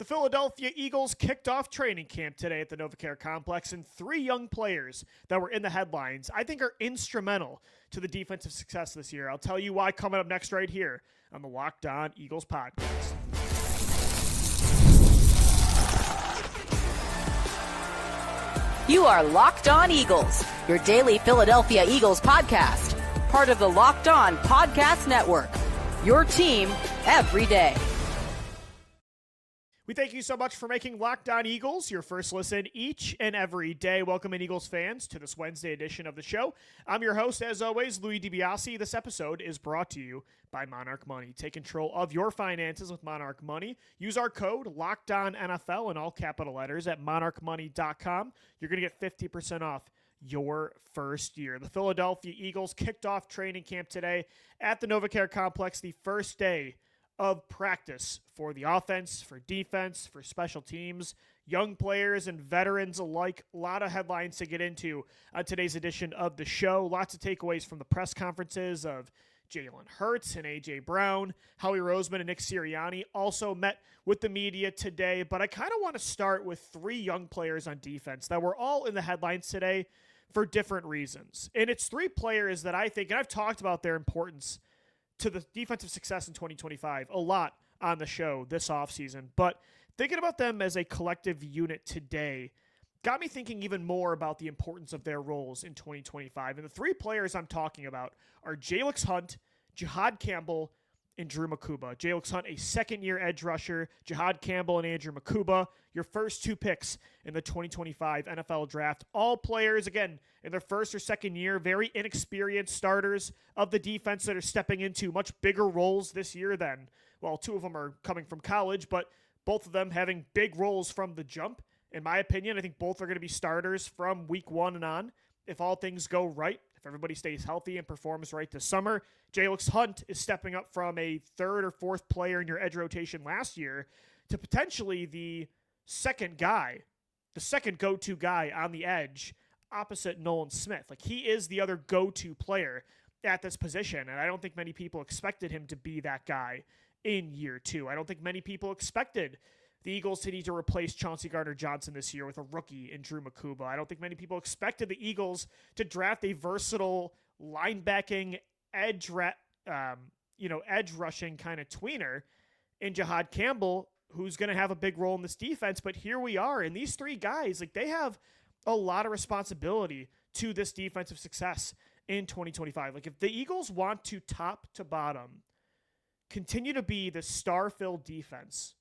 The Philadelphia Eagles kicked off training camp today at the NovaCare Complex, and three young players that were in the headlines I think are instrumental to the defensive success this year. I'll tell you why coming up next right here on the Locked On Eagles podcast. You are Locked On Eagles, your daily Philadelphia Eagles podcast, part of the Locked On Podcast Network, your team every day. We thank you so much for making Locked On Eagles your first listen each and every day. Welcome in, Eagles fans, to this Wednesday edition of the show. I'm your host, as always, Louis DiBiase. This episode is brought to you by Monarch Money. Take control of your finances with Monarch Money. Use our code LOCKEDONNFL in all capital letters at monarchmoney.com. You're going to get 50% off your first year. The Philadelphia Eagles kicked off training camp today at the NovaCare Complex, the first day of practice for the offense, for defense, for special teams, young players and veterans alike. A lot of headlines to get into on today's edition of the show. Lots of takeaways from the press conferences of Jalen Hurts and A.J. Brown. Howie Roseman and Nick Sirianni also met with the media today, but I kind of want to start with three young players on defense that were all in the headlines today for different reasons. And it's three players that I think, and I've talked about their importance to the defensive success in 2025 a lot on the show this offseason, but thinking about them as a collective unit today got me thinking even more about the importance of their roles in 2025. And the three players I'm talking about are Jalyx Hunt, Jihaad Campbell, and Andrew Mukuba. Jalyx Hunt, a second-year edge rusher. Jihaad Campbell and Andrew Mukuba, your first two picks in the 2025 NFL Draft. All players, again, in their first or second year, very inexperienced starters of the defense that are stepping into much bigger roles this year than, well, two of them are coming from college, but both of them having big roles from the jump. In my opinion, I think both are going to be starters from week one and on if all things go right. If everybody stays healthy and performs right this summer. Jalyx Hunt is stepping up from a third or fourth player in your edge rotation last year to potentially the second guy, the second go-to guy on the edge opposite Nolan Smith. Like, he is the other go-to player at this position, and I don't think many people expected him to be that guy in year two. I don't think many people expected the Eagles to need to replace Chauncey Gardner-Johnson this year with a rookie in Andrew Mukuba. I don't think many people expected the Eagles to draft a versatile linebacking edge rushing kind of tweener in Jihaad Campbell, who's going to have a big role in this defense. But here we are, and these three guys, like, they have a lot of responsibility to this defensive success in 2025. Like, if the Eagles want to top to bottom continue to be the star-filled defense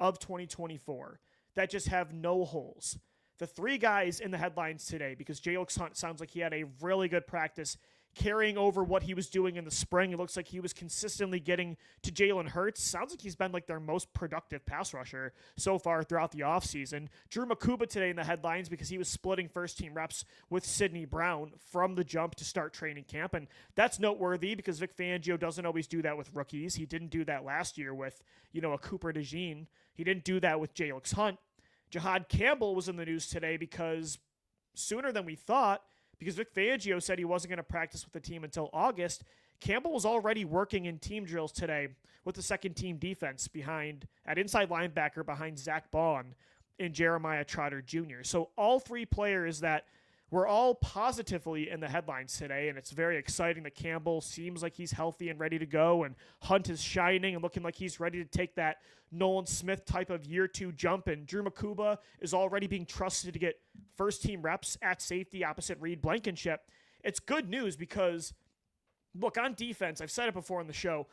of 2024 that just have no holes, the three guys in the headlines today, because Jalyx Hunt sounds like he had a really good practice carrying over what he was doing in the spring. It looks like he was consistently getting to Jalen Hurts. Sounds like he's been like their most productive pass rusher so far throughout the offseason. Andrew Mukuba today in the headlines because he was splitting first-team reps with Sidney Brown from the jump to start training camp. And that's noteworthy because Vic Fangio doesn't always do that with rookies. He didn't do that last year with, a Cooper DeJean. He didn't do that with Jalyx Hunt. Jihaad Campbell was in the news today because sooner than we thought, because Vic Fangio said he wasn't going to practice with the team until August, Campbell was already working in team drills today with the second-team defense at inside linebacker behind Zach Baun and Jeremiah Trotter Jr. So all three players that were all positively in the headlines today, and it's very exciting that Campbell seems like he's healthy and ready to go, and Hunt is shining and looking like he's ready to take that Nolan Smith type of year two jump, and Andrew Mukuba is already being trusted to get first-team reps at safety opposite Reed Blankenship. It's good news because, look, on defense, I've said it before on the show,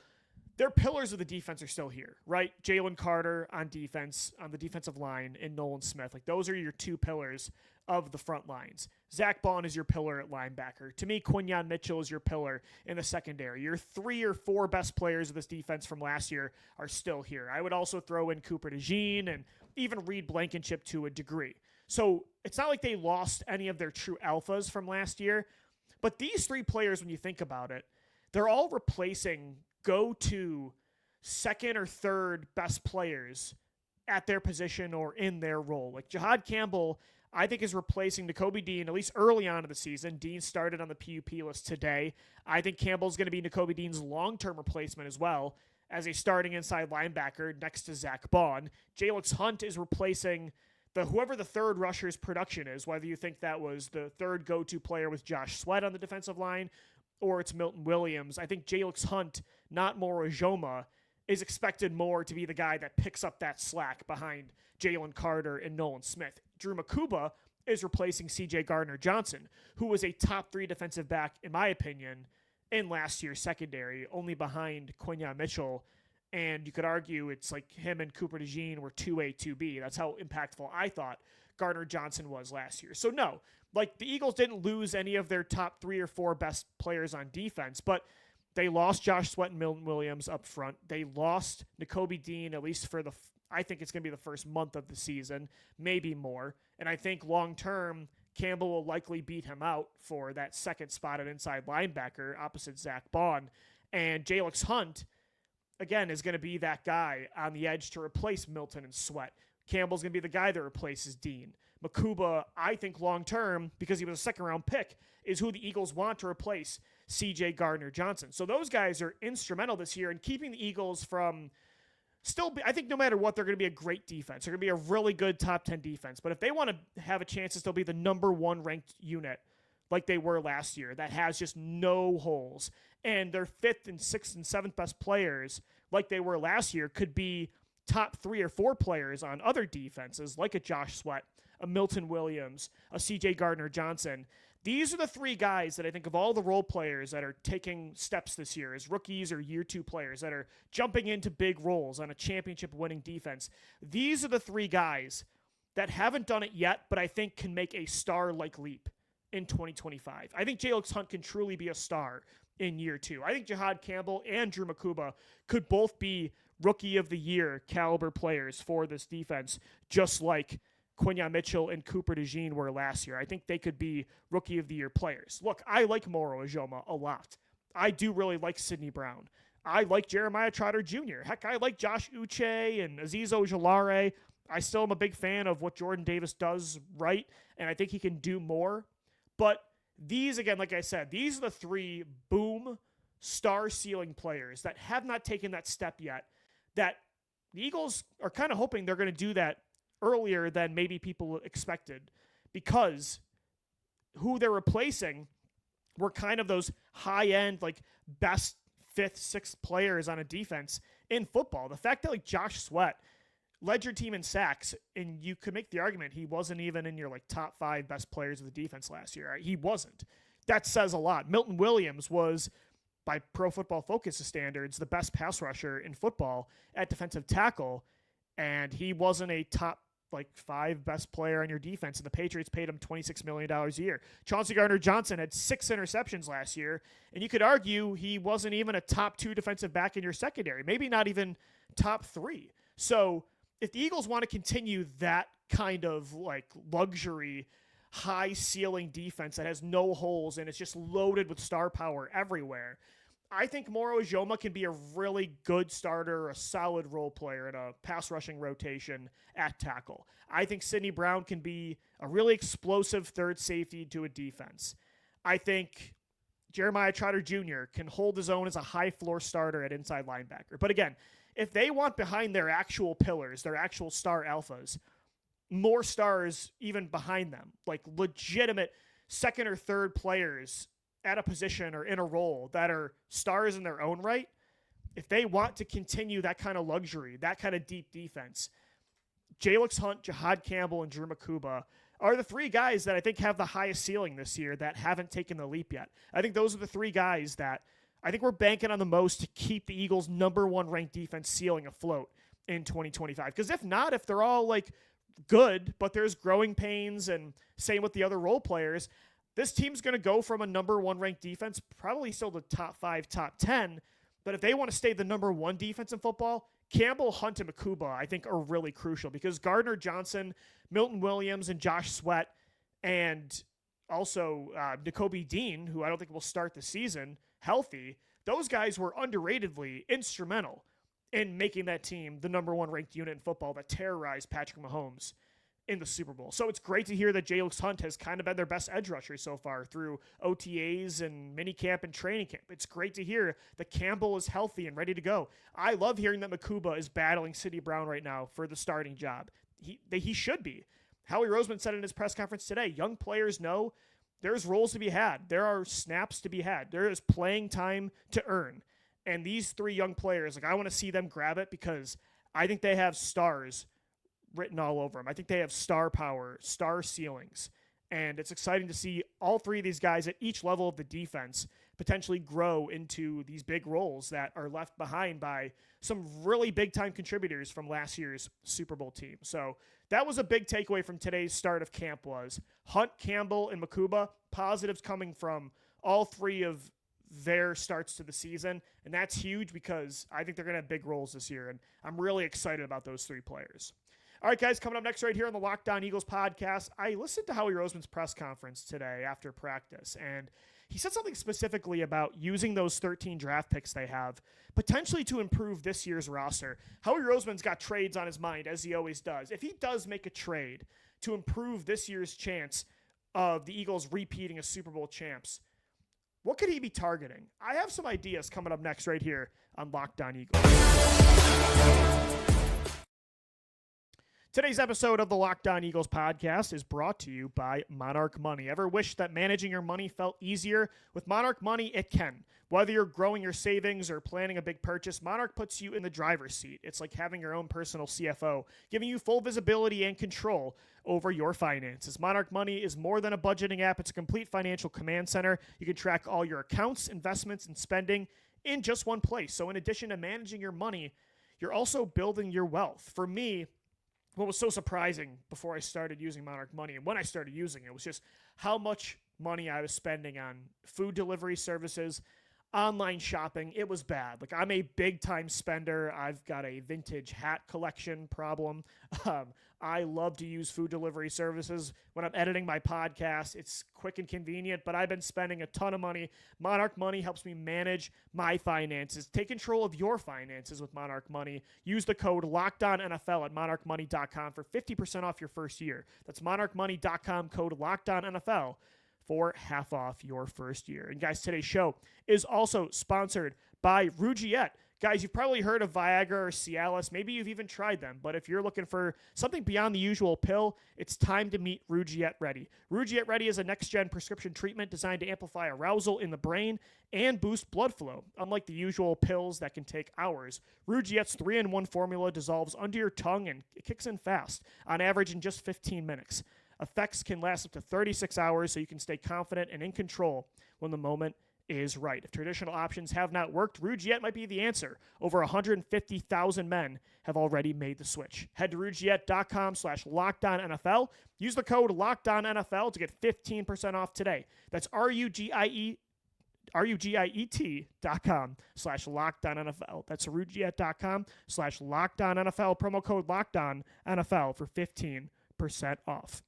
their pillars of the defense are still here, right? Jalen Carter on defense, on the defensive line, and Nolan Smith. Like, those are your two pillars of the front lines. Zach Baun is your pillar at linebacker. To me, Quinyon Mitchell is your pillar in the secondary. Your three or four best players of this defense from last year are still here. I would also throw in Cooper DeJean and even Reed Blankenship to a degree. So it's not like they lost any of their true alphas from last year, but these three players, when you think about it, they're all replacing go-to second or third best players at their position or in their role. Like Jihaad Campbell, I think, is replacing Nakobe Dean, at least early on in the season. Dean started on the PUP list today. I think Campbell's going to be Nakobe Dean's long-term replacement as well as a starting inside linebacker next to Zach Bond. Jalyx Hunt is replacing whoever the third rusher's production is, whether you think that was the third go-to player with Josh Sweat on the defensive line or it's Milton Williams. I think Jalyx Hunt, not Moro Ojomo, is expected more to be the guy that picks up that slack behind Jalen Carter and Nolan Smith. Andrew Mukuba is replacing C.J. Gardner-Johnson, who was a top 3 defensive back, in my opinion, in last year's secondary, only behind Quinyon Mitchell. And you could argue it's like him and Cooper DeJean were 2A, 2B. That's how impactful I thought Gardner-Johnson was last year. So no, like the Eagles didn't lose any of their top 3 or 4 best players on defense, but they lost Josh Sweat and Milton Williams up front. They lost Nakobe Dean, at least for I think it's going to be the first month of the season, maybe more. And I think long-term, Campbell will likely beat him out for that second spot at inside linebacker opposite Zach Bond. And Jalyx Hunt, again, is going to be that guy on the edge to replace Milton and Sweat. Campbell's going to be the guy that replaces Dean. Mukuba, I think long-term, because he was a second-round pick, is who the Eagles want to replace C.J. Gardner-Johnson. So those guys are instrumental this year in keeping the Eagles from I think no matter what, they're going to be a great defense. They're going to be a really good top 10 defense. But if they want to have a chance to still be the number 1 ranked unit like they were last year, that has just no holes, and their 5th and 6th and 7th best players like they were last year could be top 3 or 4 players on other defenses like a Josh Sweat, a Milton Williams, a C.J. Gardner-Johnson. These are the 3 guys that I think of all the role players that are taking steps this year as rookies or year 2 players that are jumping into big roles on a championship winning defense. These are the 3 guys that haven't done it yet, but I think can make a star-like leap in 2025. I think Jalyx Hunt can truly be a star in year 2. I think Jihaad Campbell and Drew Mukuba could both be rookie of the year caliber players for this defense, just like Quinyon Mitchell and Cooper DeJean were last year. I think they could be rookie of the year players. Look, I like Moro Ojomo a lot. I do really like Sidney Brown. I like Jeremiah Trotter Jr. Heck, I like Josh Uche and Azeez Ojulari. I still am a big fan of what Jordan Davis does right, and I think he can do more. But these, again, like I said, these are the 3 boom star ceiling players that have not taken that step yet, that the Eagles are kind of hoping they're going to do that earlier than maybe people expected, because who they're replacing were kind of those high-end, like, best 5th, 6th players on a defense in football. The fact that, like, Josh Sweat led your team in sacks, and you could make the argument he wasn't even in your, like, top 5 best players of the defense last year. Right? He wasn't. That says a lot. Milton Williams was, by Pro Football Focus standards, the best pass rusher in football at defensive tackle, and he wasn't a top 5 best player on your defense, and the Patriots paid him $26 million a year. Chauncey Gardner-Johnson had 6 interceptions last year, and you could argue he wasn't even a top 2 defensive back in your secondary, maybe not even top 3. So if the Eagles want to continue that kind of luxury, high ceiling defense that has no holes and it's just loaded with star power everywhere, I think Moro Ojomo can be a really good starter, a solid role player in a pass rushing rotation at tackle. I think Sidney Brown can be a really explosive third safety to a defense. I think Jeremiah Trotter Jr. can hold his own as a high floor starter at inside linebacker. But again, if they want behind their actual pillars, their actual star alphas, more stars even behind them, like legitimate second or third players at a position or in a role that are stars in their own right, if they want to continue that kind of luxury, that kind of deep defense, Jalyx Hunt, Jihaad Campbell, and Drew Mukuba are the 3 guys that I think have the highest ceiling this year that haven't taken the leap yet. I think those are the 3 guys that I think we're banking on the most to keep the Eagles' number 1 ranked defense ceiling afloat in 2025. Because if not, if they're all good, but there's growing pains, and same with the other role players, this team's going to go from a number 1 ranked defense, probably still the top 5, top 10. But if they want to stay the number 1 defense in football, Campbell, Hunt, and Mukuba, I think, are really crucial, because Gardner-Johnson, Milton Williams, and Josh Sweat, and also Nakobe Dean, who I don't think will start the season healthy, those guys were underratedly instrumental in making that team the number 1 ranked unit in football that terrorized Patrick Mahomes in the Super Bowl. So it's great to hear that Jalyx Hunt has kind of been their best edge rusher so far through OTAs and minicamp and training camp. It's great to hear that Campbell is healthy and ready to go. I love hearing that Mukuba is battling Sidney Brown right now for the starting job. He should be. Howie Roseman said in his press conference today, young players know there's roles to be had. There are snaps to be had. There is playing time to earn. And these three young players, I want to see them grab it because I think they have stars written all over them. I think they have star power, star ceilings. And it's exciting to see all three of these guys at each level of the defense potentially grow into these big roles that are left behind by some really big-time contributors from last year's Super Bowl team. So that was a big takeaway from today's start of camp was Hunt, Campbell, and Mukuba, positives coming from all three of their starts to the season. And that's huge because I think they're going to have big roles this year. And I'm really excited about those three players. All right, guys, coming up next right here on the Locked On Eagles podcast, I listened to Howie Roseman's press conference today after practice, and he said something specifically about using those 13 draft picks they have potentially to improve this year's roster. Howie Roseman's got trades on his mind, as he always does. If he does make a trade to improve this year's chance of the Eagles repeating as Super Bowl champs, what could he be targeting? I have some ideas coming up next right here on Locked On Eagles. Today's episode of the Locked On Eagles podcast is brought to you by Monarch Money. Ever wish that managing your money felt easier? With Monarch Money, it can. Whether you're growing your savings or planning a big purchase, Monarch puts you in the driver's seat. It's like having your own personal CFO, giving you full visibility and control over your finances. Monarch Money is more than a budgeting app. It's a complete financial command center. You can track all your accounts, investments, and spending in just one place. So in addition to managing your money, you're also building your wealth. For me, what was so surprising before I started using Monarch Money and when I started using it was just how much money I was spending on food delivery services, online shopping. It was bad. I'm a big time spender. I've got a vintage hat collection problem. I love to use food delivery services when I'm editing my podcast. It's quick and convenient, but I've been spending a ton of money. Monarch Money helps me manage my finances. Take control of your finances with Monarch Money. Use the code LOCKEDONNFL at monarchmoney.com for 50% off your first year. That's monarchmoney.com, code LOCKEDONNFL for half off your first year. And guys, today's show is also sponsored by Rugiet. Guys, you've probably heard of Viagra or Cialis. Maybe you've even tried them. But if you're looking for something beyond the usual pill, it's time to meet Rugiet Ready. Rugiet Ready is a next-gen prescription treatment designed to amplify arousal in the brain and boost blood flow. Unlike the usual pills that can take hours, Rugiet's 3-in-1 formula dissolves under your tongue and it kicks in fast, on average in just 15 minutes. Effects can last up to 36 hours, so you can stay confident and in control when the moment is right. If traditional options have not worked, Rugiet might be the answer. Over 150,000 men have already made the switch. Head to Rugiet.com/LockedOnNFL. Use the code LockedOnNFL to get 15% off today. That's RUGIET.com/LockedOnNFL. That's Rugiet.com/LockedOnNFL. Promo code LockedOnNFL for 15% off.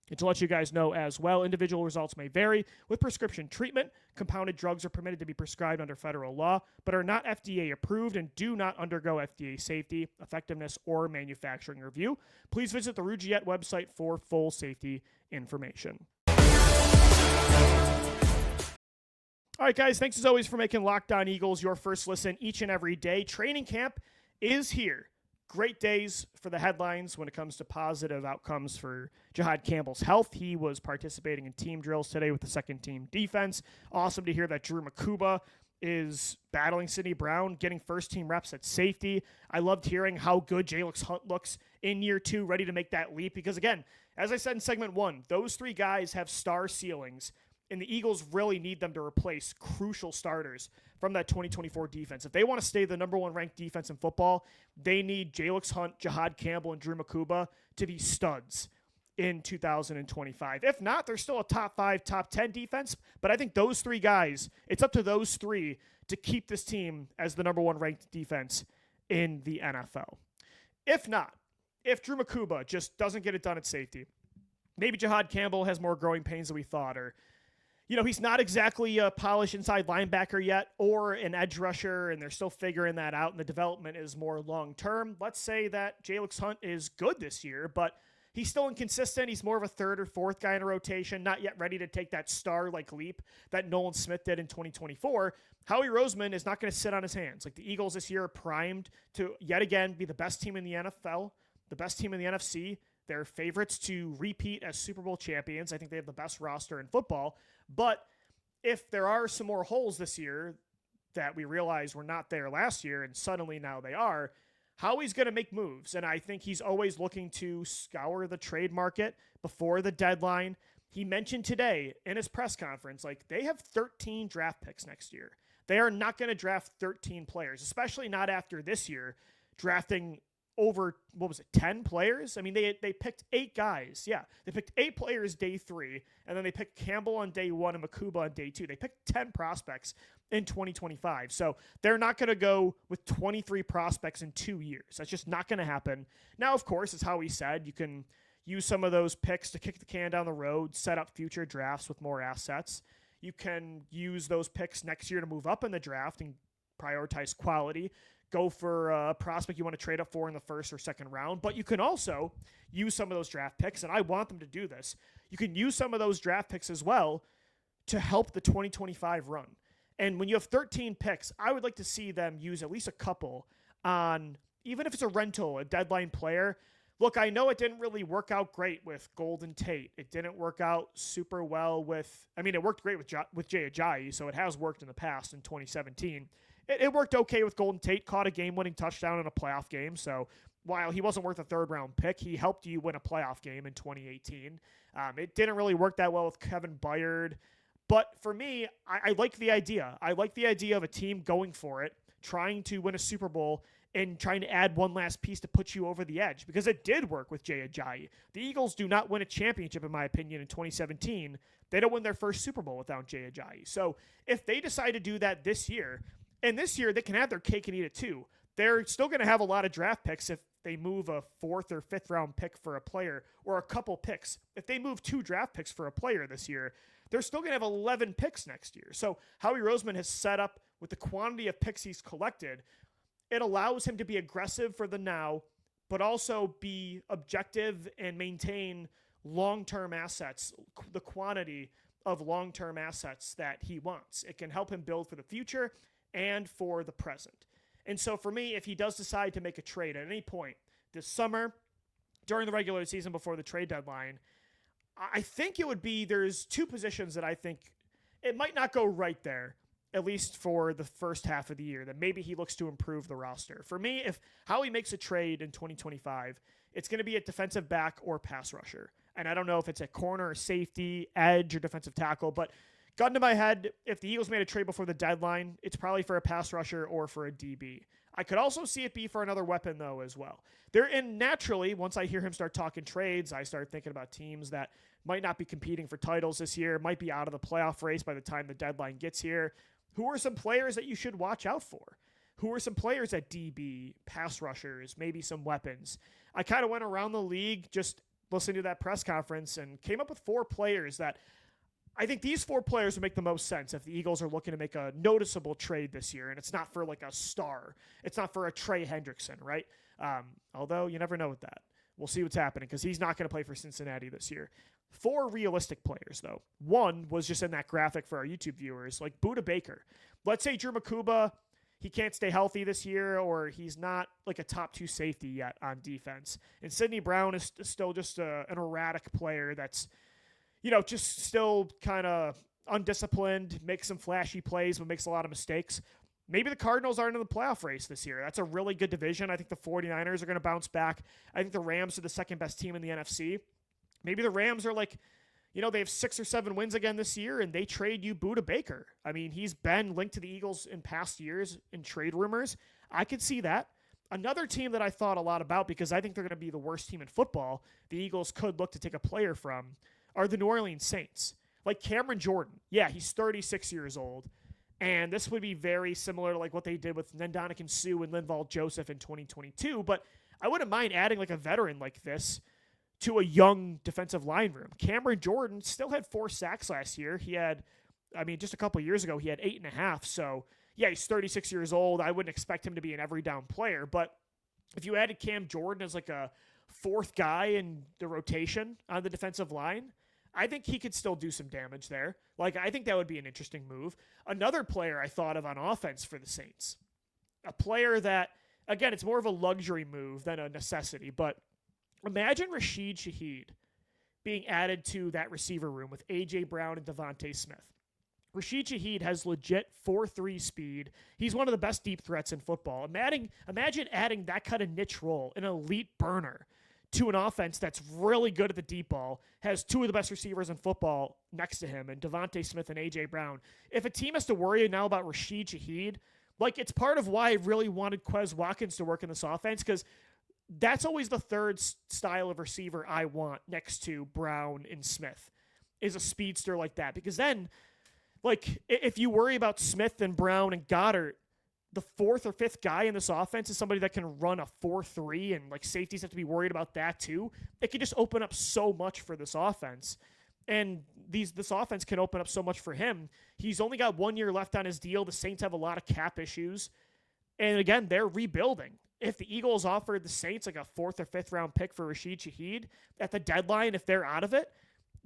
And to let you guys know as well, individual results may vary. With prescription treatment, compounded drugs are permitted to be prescribed under federal law, but are not FDA approved and do not undergo FDA safety, effectiveness, or manufacturing review. Please visit the Rugiet website for full safety information. All right, guys, thanks as always for making Locked On Eagles your first listen each and every day. Training camp is here. Great days for the headlines when it comes to positive outcomes for Jihaad Campbell's health. He was participating in team drills today with the second team defense. Awesome to hear that Andrew Mukuba is battling Sidney Brown, getting first team reps at safety. I loved hearing how good Jalyx Hunt looks in year two, ready to make that leap. Because again, as I said in segment one, those three guys have star ceilings, and the Eagles really need them to replace crucial starters from that 2024 defense. If they want to stay the number one ranked defense in football, they need Jalyx Hunt, Jihaad Campbell, and Andrew Mukuba to be studs in 2025. If not, they're still a top 5, top 10 defense, but I think those three guys, it's up to those three to keep this team as the number one ranked defense in the NFL. If not, if Andrew Mukuba just doesn't get it done at safety, maybe Jihaad Campbell has more growing pains than we thought, or he's not exactly a polished inside linebacker yet or an edge rusher, and they're still figuring that out, and the development is more long-term. Let's say that Jalyx Hunt is good this year, but He's still inconsistent. He's more of a third or fourth guy in a rotation, not yet ready to take that star-like leap that Nolan Smith did in 2024. Howie Roseman is not going to sit on his hands. Like, the Eagles this year are primed to, yet again, be the best team in the NFL, the best team in the NFC. They're favorites to repeat as Super Bowl champions. I think they have the best roster in football. But if there are some more holes this year that we realized were not there last year, and suddenly now they are, Howie's going to make moves. And I think he's always looking to scour the trade market before the deadline. He mentioned today in his press conference, like, they have 13 draft picks next year. They are not going to draft 13 players, especially not after this year drafting over, 10 players? I mean, they picked 8 guys. Yeah, they picked 8 players day 3, and then they picked Campbell on day 1 and Mukuba on day 2. They picked 10 prospects in 2025. So they're not going to go with 23 prospects in 2 years. That's just not going to happen. Now, of course, as Howie said, you can use some of those picks to kick the can down the road, set up future drafts with more assets. You can use those picks next year to move up in the draft and prioritize quality. Go for a prospect you want to trade up for in the first or second round. But you can also use some of those draft picks, and I want them to do this. You can use some of those draft picks as well to help the 2025 run. And when you have 13 picks, I would like to see them use at least a couple on, even if it's a rental, a deadline player. Look, I know it didn't really work out great with Golden Tate. It didn't work out super well with, it worked great with Jay Ajayi, so it has worked in the past in 2017. It worked okay with Golden Tate, caught a game-winning touchdown in a playoff game. So while he wasn't worth a third-round pick, he helped you win a playoff game in 2018. It didn't really work that well with Kevin Byard. But for me, I like the idea. I like the idea of a team going for it, trying to win a Super Bowl, and trying to add one last piece to put you over the edge, because it did work with Jay Ajayi. The Eagles do not win a championship, in my opinion, in 2017. They don't win their first Super Bowl without Jay Ajayi. So if they decide to do that this year, and this year they can have their cake and eat it too. They're still going to have a lot of draft picks if they move a 4th or 5th round pick for a player, or a couple picks. If they move 2 draft picks for a player this year, they're still going to have 11 picks next year. So Howie Roseman has set up, with the quantity of picks he's collected, it allows him to be aggressive for the now, but also be objective and maintain long-term assets, the quantity of long-term assets that he wants. It can help him build for the future and for the present. And so for me, if he does decide to make a trade at any point this summer, during the regular season before the trade deadline, I think it would be, there's 2 positions that I think it might not go right there, at least for the first half of the year, that maybe he looks to improve the roster. For me, if Howie makes a trade in 2025, it's going to be a defensive back or pass rusher. And I don't know if it's a corner or safety, edge, or defensive tackle, but gun to my head, if the Eagles made a trade before the deadline, it's probably for a pass rusher or for a DB. I could also see it be for another weapon, though, as well. And naturally, once I hear him start talking trades, I start thinking about teams that might not be competing for titles this year, might be out of the playoff race by the time the deadline gets here. Who are some players that you should watch out for? Who are some players at DB, pass rushers, maybe some weapons? I kind of went around the league just listening to that press conference and came up with 4 players that I think these 4 players would make the most sense if the Eagles are looking to make a noticeable trade this year. And it's not for like a star. It's not for a Trey Hendrickson, right? Although you never know with that. We'll see what's happening, because he's not going to play for Cincinnati this year. 4 realistic players, though. One was just in that graphic for our YouTube viewers, like Budda Baker. Let's say Andrew Mukuba, he can't stay healthy this year, or he's not like a top 2 safety yet on defense. And Sidney Brown is still just an erratic player that's, just still kind of undisciplined, makes some flashy plays, but makes a lot of mistakes. Maybe the Cardinals aren't in the playoff race this year. That's a really good division. I think the 49ers are going to bounce back. I think the Rams are the second best team in the NFC. Maybe the Rams are like, they have 6 or 7 wins again this year, and they trade you Budda Baker. I mean, he's been linked to the Eagles in past years in trade rumors. I could see that. Another team that I thought a lot about, because I think they're going to be the worst team in football, the Eagles could look to take a player from, are the New Orleans Saints. Like Cameron Jordan. Yeah, he's 36 years old. And this would be very similar to like what they did with Ndamukong Suh and Linval Joseph in 2022. But I wouldn't mind adding like a veteran like this to a young defensive line room. Cameron Jordan still had 4 sacks last year. He had, just a couple years ago, he had 8.5. So, yeah, he's 36 years old. I wouldn't expect him to be an every down player. But if you added Cam Jordan as like a fourth guy in the rotation on the defensive line, I think he could still do some damage there. Like, I think that would be an interesting move. Another player I thought of on offense for the Saints, a player that, again, it's more of a luxury move than a necessity, but imagine Rashid Shaheed being added to that receiver room with A.J. Brown and Devontae Smith. Rashid Shaheed has legit 4.3 speed. He's one of the best deep threats in football. Imagine adding that kind of niche role, an elite burner, to an offense that's really good at the deep ball, has two of the best receivers in football next to him, and Devontae Smith and A.J. Brown. If a team has to worry now about Rashid Shaheed, like, it's part of why I really wanted Quez Watkins to work in this offense, because that's always the third style of receiver I want next to Brown and Smith, is a speedster like that. Because then, like, if you worry about Smith and Brown and Goddard, the fourth or fifth guy in this offense is somebody that can run a 4.3, and like safeties have to be worried about that too. It can just open up so much for this offense. And this offense can open up so much for him. He's only got 1 year left on his deal. The Saints have a lot of cap issues. And again, they're rebuilding. If the Eagles offered the Saints like a fourth or fifth round pick for Rashid Shaheed at the deadline, if they're out of it,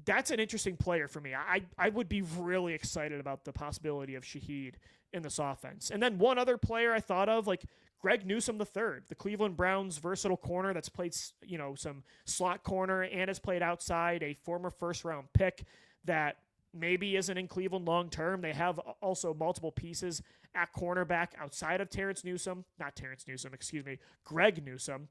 that's an interesting player for me. I would be really excited about the possibility of Shaheed in this offense. And then one other player I thought of, like Greg Newsome III, the Cleveland Browns versatile corner that's played, some slot corner and has played outside, a former first-round pick that maybe isn't in Cleveland long-term. They have also multiple pieces at cornerback outside of Greg Newsome.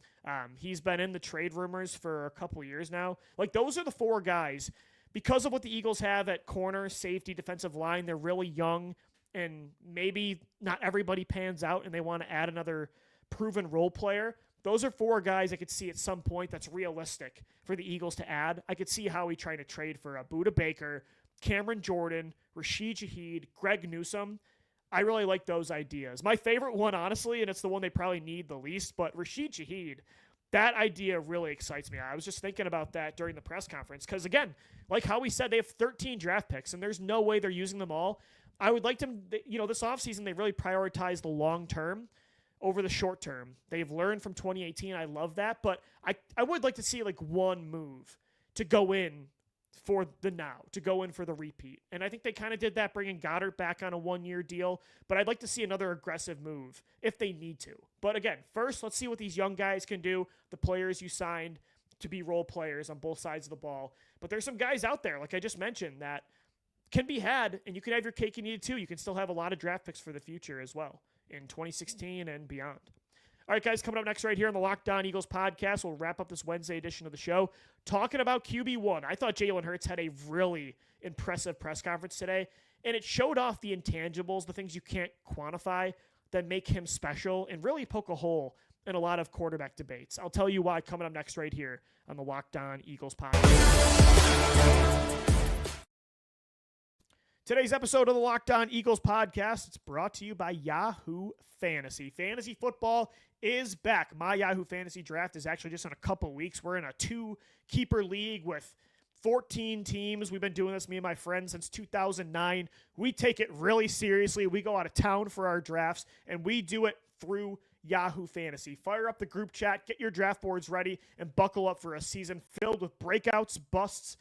He's been in the trade rumors for a couple years now. Like, those are the four guys. Because of what the Eagles have at corner, safety, defensive line, they're really young, and maybe not everybody pans out and they want to add another proven role player. Those are four guys I could see at some point that's realistic for the Eagles to add. I could see Howie trying to trade for a Budda Baker, Cameron Jordan, Rashid Shaheed, Greg Newsome. I really like those ideas. My favorite one, honestly, and it's the one they probably need the least, but Rashid Shaheed, that idea really excites me. I was just thinking about that during the press conference because, again, like Howie said, they have 13 draft picks, and there's no way they're using them all. I would like them, this offseason, they really prioritize the long term over the short term. They've learned from 2018. I love that, but I would like to see like one move to go in for the now, to go in for the repeat. And I think they kind of did that, bringing Goddard back on a 1 year deal, but I'd like to see another aggressive move if they need to. But again, first, let's see what these young guys can do, the players you signed to be role players on both sides of the ball. But there's some guys out there, like I just mentioned, that can be had, and you can have your cake and eat it too. You can still have a lot of draft picks for the future as well in 2016 and beyond. All right, guys, coming up next right here on the Locked On Eagles podcast, we'll wrap up this Wednesday edition of the show talking about QB1. I thought Jalen Hurts had a really impressive press conference today, and it showed off the intangibles, the things you can't quantify that make him special and really poke a hole in a lot of quarterback debates. I'll tell you why coming up next right here on the Locked On Eagles podcast. Today's episode of the Locked On Eagles podcast, it's brought to you by Yahoo Fantasy. Fantasy football is back. My Yahoo Fantasy draft is actually just in a couple weeks. We're in a 2-keeper league with 14 teams. We've been doing this, me and my friends, since 2009. We take it really seriously. We go out of town for our drafts, and we do it through Yahoo Fantasy. Fire up the group chat, get your draft boards ready, and buckle up for a season filled with breakouts, busts,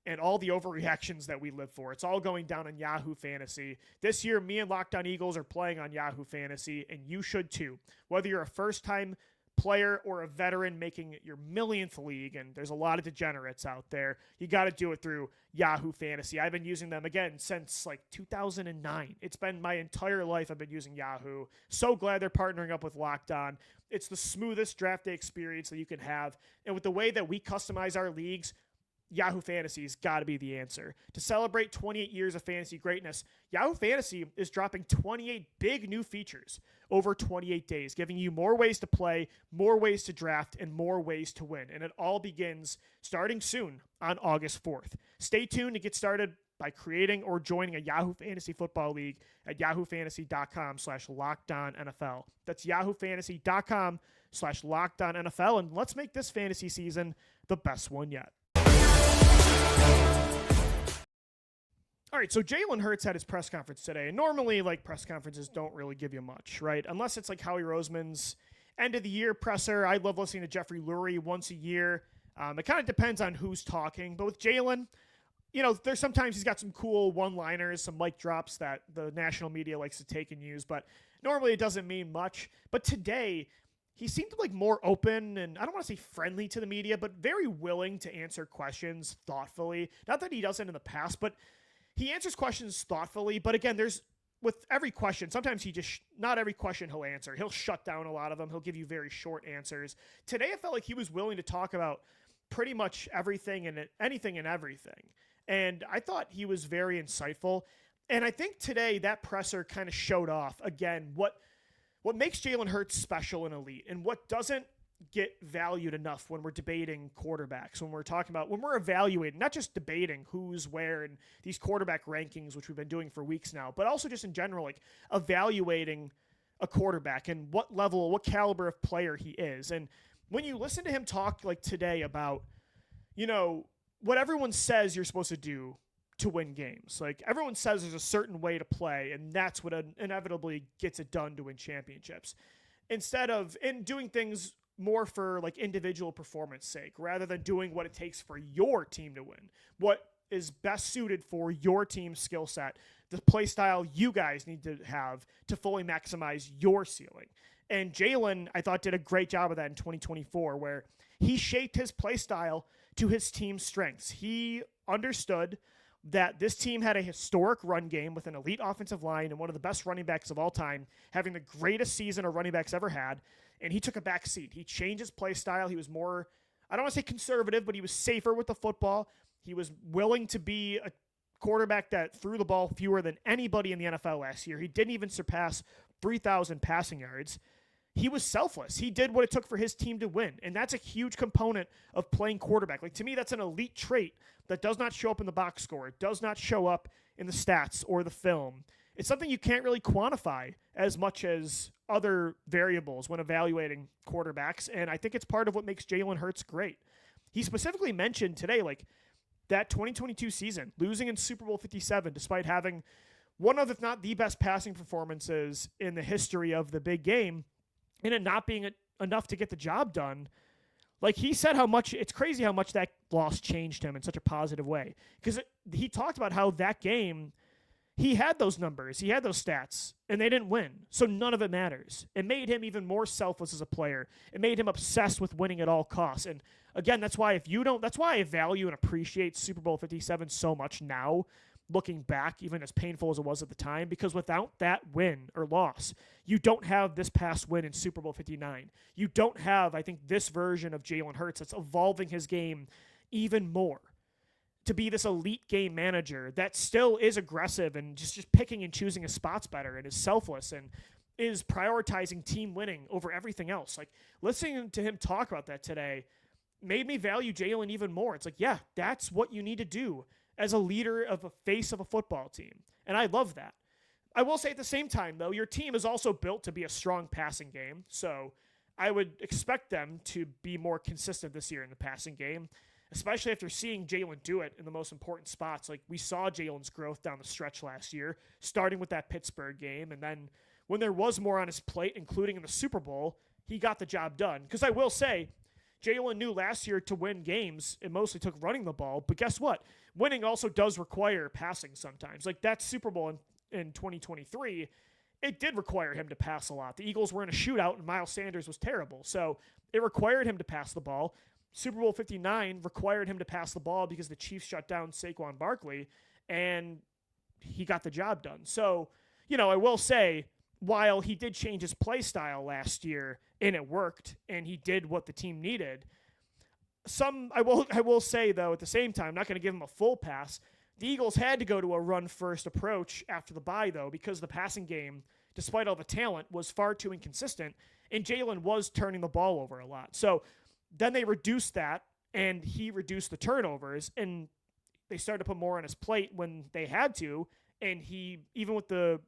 and all the overreactions that we live for. It's all going down on Yahoo Fantasy. This year, me and Locked On Eagles are playing on Yahoo Fantasy, and you should too. Whether you're a first-time player or a veteran making your millionth league, and there's a lot of degenerates out there, you got to do it through Yahoo Fantasy. I've been using them, again, since like 2009. It's been my entire life I've been using Yahoo. So glad they're partnering up with Locked On. It's the smoothest draft day experience that you can have, and with the way that we customize our leagues, Yahoo Fantasy's got to be the answer. To celebrate 28 years of fantasy greatness, Yahoo Fantasy is dropping 28 big new features over 28 days, giving you more ways to play, more ways to draft, and more ways to win. And it all begins starting soon on August 4th. Stay tuned to get started by creating or joining a Yahoo Fantasy Football League at yahoofantasy.com/LockedOnNFL. That's yahoofantasy.com/LockedOnNFL. And let's make this fantasy season the best one yet. All right, so Jalen Hurts had his press conference today, and normally, like, press conferences don't really give you much, right? Unless it's like Howie Roseman's end of the year presser, I love listening to Jeffrey Lurie once a year. It kind of depends on who's talking. But with Jalen, there's sometimes he's got some cool one-liners, some mic drops that the national media likes to take and use. But normally it doesn't mean much. But today, he seemed like more open and I don't want to say friendly to the media, but very willing to answer questions thoughtfully. Not that he doesn't in the past, but he answers questions thoughtfully. But again, with every question, sometimes not every question he'll answer. He'll shut down a lot of them. He'll give you very short answers. Today, it felt like he was willing to talk about pretty much everything and anything and everything. And I thought he was very insightful. And I think today that presser kind of showed off, again, what makes Jalen Hurts special and elite and what doesn't get valued enough when we're debating quarterbacks, when we're evaluating, not just debating who's where and these quarterback rankings, which we've been doing for weeks now, but also just in general, like evaluating a quarterback and what level, what caliber of player he is. And when you listen to him talk like today about, what everyone says you're supposed to do to win games. Like everyone says there's a certain way to play, and that's what inevitably gets it done to win championships. Instead of doing things more for like individual performance sake, rather than doing what it takes for your team to win, what is best suited for your team's skill set, the play style you guys need to have to fully maximize your ceiling. And Jalen, I thought, did a great job of that in 2024, where he shaped his play style to his team's strengths. He understood that this team had a historic run game with an elite offensive line and one of the best running backs of all time, having the greatest season a running back's ever had, and he took a back seat. He changed his play style. He was more, I don't want to say conservative, but he was safer with the football. He was willing to be a quarterback that threw the ball fewer than anybody in the NFL last year. He didn't even surpass 3,000 passing yards. He was selfless. He did what it took for his team to win. And that's a huge component of playing quarterback. Like, to me, that's an elite trait that does not show up in the box score. It does not show up in the stats or the film. It's something you can't really quantify as much as other variables when evaluating quarterbacks. And I think it's part of what makes Jalen Hurts great. He specifically mentioned today, like, that 2022 season, losing in Super Bowl 57, despite having one of, if not the best passing performances in the history of the big game, and it not being enough to get the job done. Like, he said it's crazy how much that loss changed him in such a positive way. Because he talked about how that game, he had those numbers, he had those stats, and they didn't win. So none of it matters. It made him even more selfless as a player. It made him obsessed with winning at all costs. And again, that's why I value and appreciate Super Bowl 57 so much now, looking back, even as painful as it was at the time, because without that win or loss, you don't have this past win in Super Bowl 59. You don't have, I think, this version of Jalen Hurts that's evolving his game even more to be this elite game manager that still is aggressive and just picking and choosing his spots better and is selfless and is prioritizing team winning over everything else. Like, listening to him talk about that today made me value Jalen even more. It's like, yeah, that's what you need to do as a leader of a face of a football team. And I love that. I will say at the same time, though, your team is also built to be a strong passing game. So I would expect them to be more consistent this year in the passing game, especially after seeing Jalen do it in the most important spots. Like, we saw Jalen's growth down the stretch last year, starting with that Pittsburgh game. And then when there was more on his plate, including in the Super Bowl, he got the job done. Because I will say, Jalen knew last year to win games, it mostly took running the ball. But guess what? Winning also does require passing sometimes. Like, that Super Bowl in 2023, it did require him to pass a lot. The Eagles were in a shootout, and Miles Sanders was terrible. So it required him to pass the ball. Super Bowl 59 required him to pass the ball because the Chiefs shut down Saquon Barkley, and he got the job done. So, I will say, while he did change his play style last year, and it worked, and he did what the team needed, I will say, though, at the same time, I'm not going to give him a full pass. The Eagles had to go to a run-first approach after the bye, though, because the passing game, despite all the talent, was far too inconsistent, and Jalen was turning the ball over a lot. So then they reduced that, and he reduced the turnovers, and they started to put more on his plate when they had to, and he, even with the,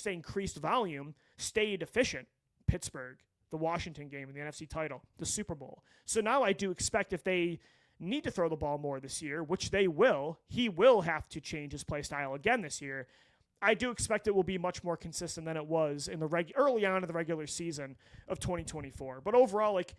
increased volume, stayed efficient. Pittsburgh, the Washington game in the NFC title, the Super Bowl. So now I do expect if they need to throw the ball more this year, which they will, he will have to change his play style again this year. I do expect it will be much more consistent than it was in the early on in the regular season of 2024. But overall, like,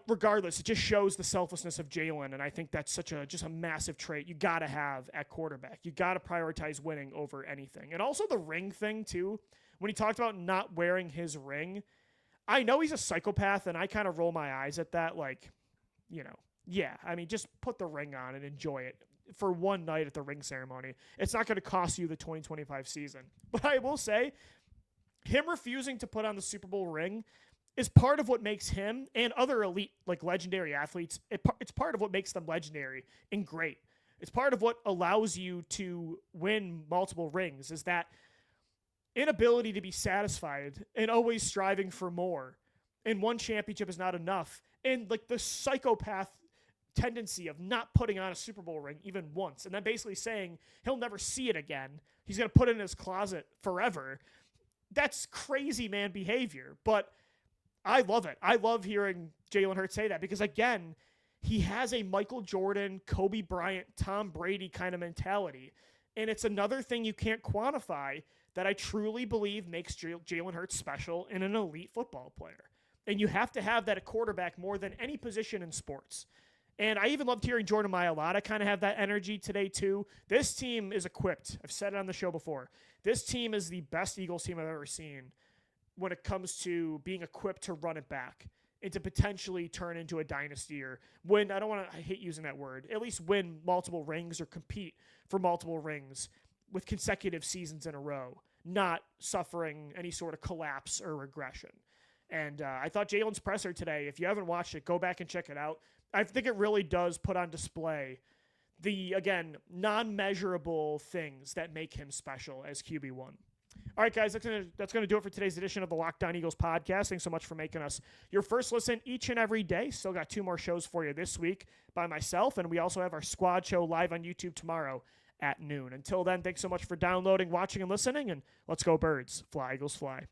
regardless, it just shows the selflessness of Jaylen, and I think that's just a massive trait you got to have at quarterback. You got to prioritize winning over anything. And also the ring thing, too. When he talked about not wearing his ring, I know he's a psychopath, and I kind of roll my eyes at that, like, yeah, I mean, just put the ring on and enjoy it for one night at the ring ceremony. It's not going to cost you the 2025 season. But I will say, him refusing to put on the Super Bowl ring is part of what makes him and other elite, like legendary athletes, it's part of what makes them legendary and great. It's part of what allows you to win multiple rings, is that inability to be satisfied and always striving for more. And one championship is not enough. And like the psychopath tendency of not putting on a Super Bowl ring even once, and then basically saying he'll never see it again. He's going to put it in his closet forever. That's crazy man behavior, but I love it. I love hearing Jalen Hurts say that because, again, he has a Michael Jordan, Kobe Bryant, Tom Brady kind of mentality, and it's another thing you can't quantify that I truly believe makes Jalen Hurts special and an elite football player. And you have to have that at quarterback more than any position in sports. And I even loved hearing Jordan Mailata kind of have that energy today, too. This team is equipped. I've said it on the show before. This team is the best Eagles team I've ever seen when it comes to being equipped to run it back and to potentially turn into a dynasty or win. I hate using that word, at least win multiple rings or compete for multiple rings with consecutive seasons in a row, not suffering any sort of collapse or regression. And I thought Jalen's presser today, if you haven't watched it, go back and check it out. I think it really does put on display the, again, non-measurable things that make him special as QB1. All right, guys, that's gonna do it for today's edition of the Locked On Eagles podcast. Thanks so much for making us your first listen each and every day. Still got 2 more shows for you this week by myself, and we also have our squad show live on YouTube tomorrow at noon. Until then, thanks so much for downloading, watching, and listening, and let's go Birds. Fly, Eagles, fly.